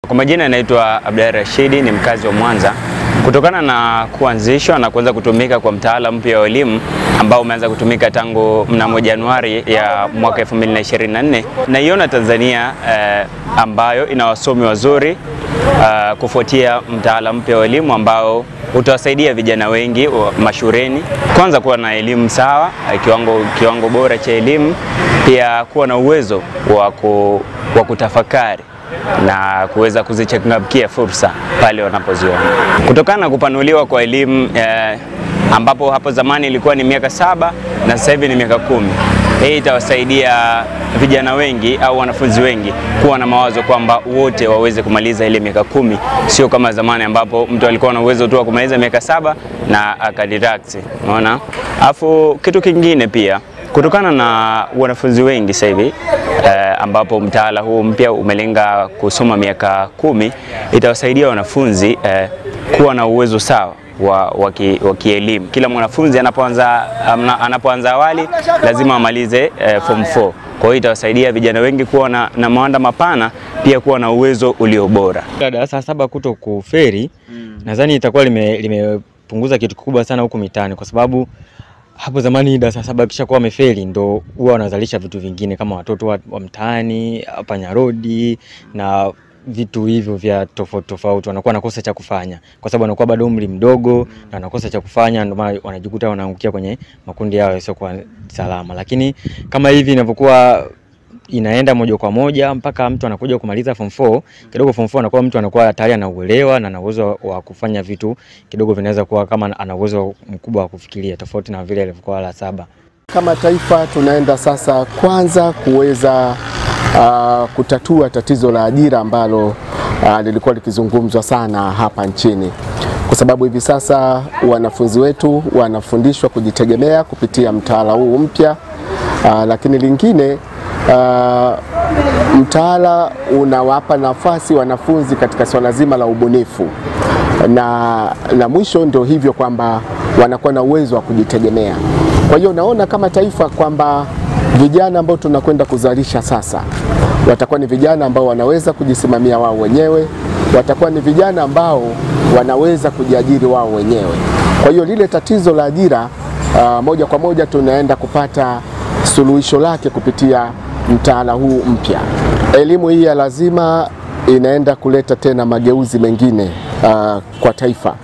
Kwa majina naitwa Abdalla Rashidi, ni mkazi wa Mwanza. Kutokana na kuanzishwa na kuanza kutumika kwa mtaala mpya wa elimu ambao umeanza kutumika tangu mnamo Januari ya mwaka 2024, naiona Tanzania ambayo ina wasomi wazuri kufuatia mtaala mpya wa elimu ambao utawasaidia vijana wengi mashuleni kwanza kuwa na elimu sawa, kiwango bora cha elimu, pia kuwa na uwezo wa kutafakari na kuweza kuzichangamkia fursa pale wanapoziona. Kutokana na kupanuliwa kwa elimu ambapo hapo zamani ilikuwa ni miaka 7 na sasa hivi ni miaka 10. Hii itawasaidia vijana wengi au wanafunzi wengi kuwa na mawazo kwamba wote waweze kumaliza ile miaka 10, sio kama zamani ambapo mtu alikuwa na uwezo tu wa kumaliza miaka 7 na akadiract. Unaona? Alafu kitu kingine pia, kutokana na wanafunzi wengi sasa hivi ambapo mtaala huu mpya umelenga kusoma miaka 10, itawasaidia wanafunzi kuwa na uwezo sawa wa kielimu. Kila mwanafunzi anapoanza awali lazima amalize form 4. Kwa hiyo itawasaidia vijana wengi kuwa na mawanda mapana, pia kuwa na uwezo ulio bora. Darasa 7 kuto kuferi, nadhani itakuwa limepunguza kitu kikubwa sana huku mitaani, kwa sababu hapo zamani darasa 7 kisha kuwa wamefeli ndo huwa wanazalisha vitu vingine kama watoto wa mtaani, panya rodi na vitu hivyo vya tofauti. Wanakuwa nakosa cha kufanya kwa sababu wanakuwa bado umri mdogo na wanakosa cha kufanya, ndio maana wanajikuta wanaangukia kwenye makundi yao yasio kwa salama. Lakini kama hivi inavyokuwa inaenda moja kwa moja mpaka mtu anakuja kumaliza form 4, kidogo form 4 anakuwa mtu anakuwa tayari anauelewa na ana uwezo wa kufanya vitu kidogo, vinaweza kuwa kama ana uwezo mkubwa wa kufikiria, tofauti na vile alivyokuwa la 7. Kama taifa tunaenda sasa kwanza kuweza kutatua tatizo la ajira ambalo lilikuwa likizungumzwa sana hapa nchini, kwa sababu hivi sasa wanafunzi wetu wanafundishwa kujitegemea kupitia mtaala huu mpya, lakini lingine mtaala unawapa nafasi wanafunzi katika swala zima la ubunifu, na mwisho ndio hivyo kwamba wanakuwa na uwezo wa kujitegemea. Kwa hiyo naona kama taifa kwamba vijana ambao tunakwenda kuzalisha sasa watakuwa ni vijana ambao wanaweza kujisimamia wao wenyewe, watakuwa ni vijana ambao wanaweza kujiajiri wao wenyewe. Kwa hiyo lile tatizo la ajira moja kwa moja tunaenda kupata suluhisho lake kupitia mtaala huu mpya. Elimu hii ya lazima inaenda kuleta tena mageuzi mengine kwa taifa,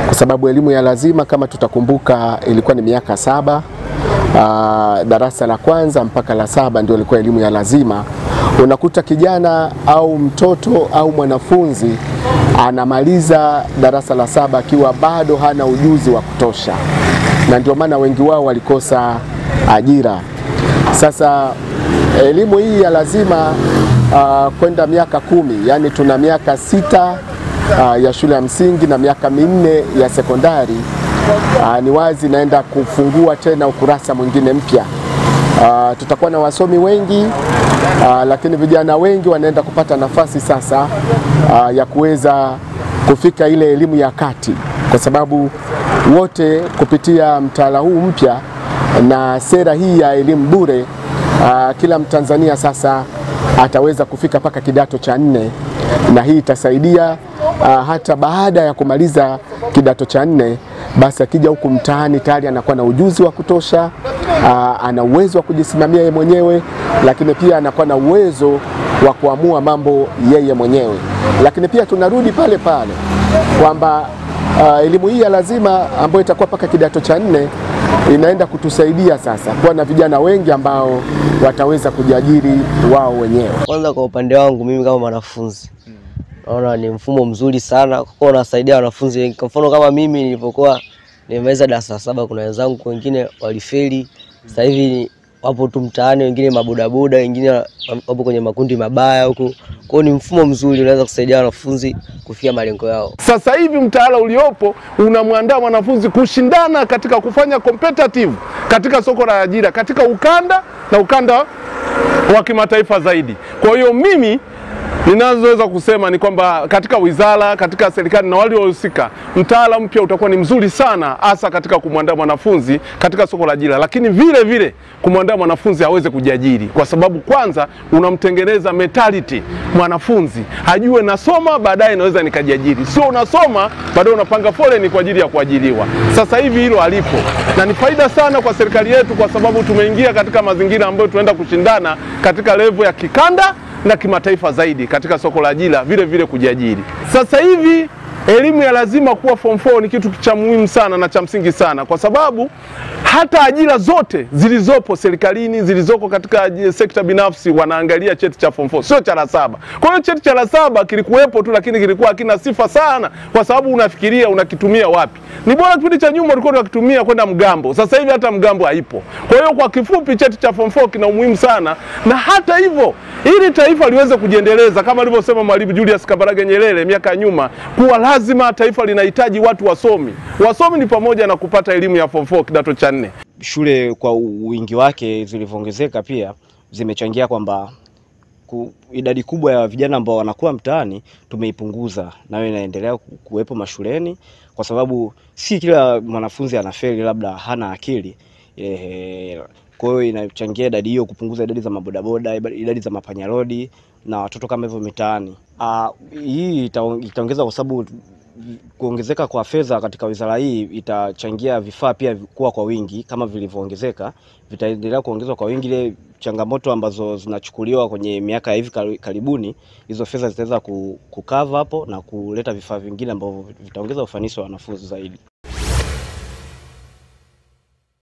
kwa sababu elimu ya lazima kama tutakumbuka ilikuwa ni miaka 7, darasa la kwanza mpaka la 7 ndio ilikuwa elimu ya lazima. Unakuta kijana au mtoto au mwanafunzi anamaliza darasa la 7 akiwa bado hana ujuzi wa kutosha, na ndio maana wengi wao walikosa ajira. Sasa elimu hii ya lazima kwenda miaka 10, yani tuna miaka 6 ya shule ya msingi na miaka 4 ya sekondari, ni wazi naenda kufungua tena ukurasa mwingine mpya. Tutakuwa na wasomi wengi, lakini vijana wengi wanaenda kupata nafasi sasa ya kuweza kufika ile elimu ya kati, kwa sababu wote kupitia mtaala huu mpya na sera hii ya elimu bure, kila Mtanzania sasa ataweza kufika mpaka kidato cha 4, na hii itasaidia hata baada ya kumaliza kidato cha 4, basi akija huku mtaani tayari anakuwa na ujuzi wa kutosha, ana uwezo wa kujisimamia yeye mwenyewe, lakini pia anakuwa na uwezo wa kuamua mambo yeye mwenyewe. Lakini pia tunarudi pale pale kwamba elimu hii ya lazima ambayo itakuwa mpaka kidato cha 4 inaenda kutusaidia sasa kuwa na vijana wengi ambao wataweza kujiajiri wao wenyewe. Kwanza kwa upande wangu mimi kama mwanafunzi, naona ni mfumo mzuri sana kwa unasaidia wanafunzi wengi. Kwa mfano kama mimi nilipokuwa nimemaliza darasa 7, kuna wenzangu wengine walifeli, sasa hivi wapo tu mtaani, wengine mabodaboda, wengine wapo kwenye makundi mabaya huko. Kwa hiyo ni mfumo mzuri, unaweza kusaidia wanafunzi kufikia malengo yao. Sasa hivi mtaala uliopo unamwandaa mwanafunzi kushindana katika kufanya competitive katika soko la ajira katika ukanda na ukanda wa kimataifa zaidi. Kwa hiyo mimi ninazoweza kusema ni kwamba katika wizara, katika serikali na wale wahusika, mtaala mpya utakuwa ni mzuri sana, hasa katika kumwandaa mwanafunzi katika soko la ajira, lakini vile vile kumwandaa mwanafunzi aweze kujiajiri, kwa sababu kwanza unamtengeneza mentality mwanafunzi ajue nasoma baadaye naweza nikajiajiri, sio unasoma baadaye unapanga foleni kwa ajili ya kuajiriwa. Sasa hivi hilo halipo, na ni faida sana kwa serikali yetu, kwa sababu tumeingia katika mazingira ambayo tunaenda kushindana katika level ya kikanda na kimataifa zaidi katika soko la ajira, vile vile kujiajiri. Sasa hivi elimu ya lazima kuwa form 4 ni kitu cha muhimu sana na cha msingi sana, kwa sababu hata ajira zote zilizopo serikalini, zilizoko katika sekta binafsi, wanaangalia cheti cha form 4, sio cha la 7. Kwa hiyo cheti cha la 7 kilikuwepo tu, lakini kilikuwa hakina sifa sana, kwa sababu unafikiria unakitumia wapi. Ni bora kipindi cha nyuma ulikuwa unakitumia kwenda mgambo, sasa hivi hata mgambo haipo. Kwa hiyo kwa kifupi, cheti cha form 4 kina umuhimu sana, na hata hivyo ili taifa liweze kujiendeleza, kama alivyosema Mwalimu Julius Kambarage Nyerere miaka ya nyuma, kuwa lazima taifa linahitaji watu wasomi. Wasomi ni pamoja na kupata elimu ya form 4 kidato cha 4. Shule kwa wingi wake zilivyoongezeka pia zimechangia kwamba idadi kubwa ya vijana ambao wanakuwa mtaani tumeipunguza, nayo inaendelea kuwepo mashuleni, kwa sababu si kila mwanafunzi anafeli, labda hana akili. Kwa hiyo inachangia idadi hiyo, kupunguza idadi za mabodaboda, idadi za mapanyarodi na watoto kama hivyo mitaani. Hii itaongeza, kwa sababu kuongezeka kwa fedha katika wizara hii itachangia vifaa pia kuwa kwa wingi, kama vilivyoongezeka vitaendelea kuongezwa kwa wingi. Ile changamoto ambazo zinachukuliwa kwenye miaka ya hivi karibuni, hizo fedha zitaweza kukava hapo na kuleta vifaa vingine ambavyo vitaongeza ufanisi wa wanafunzi zaidi.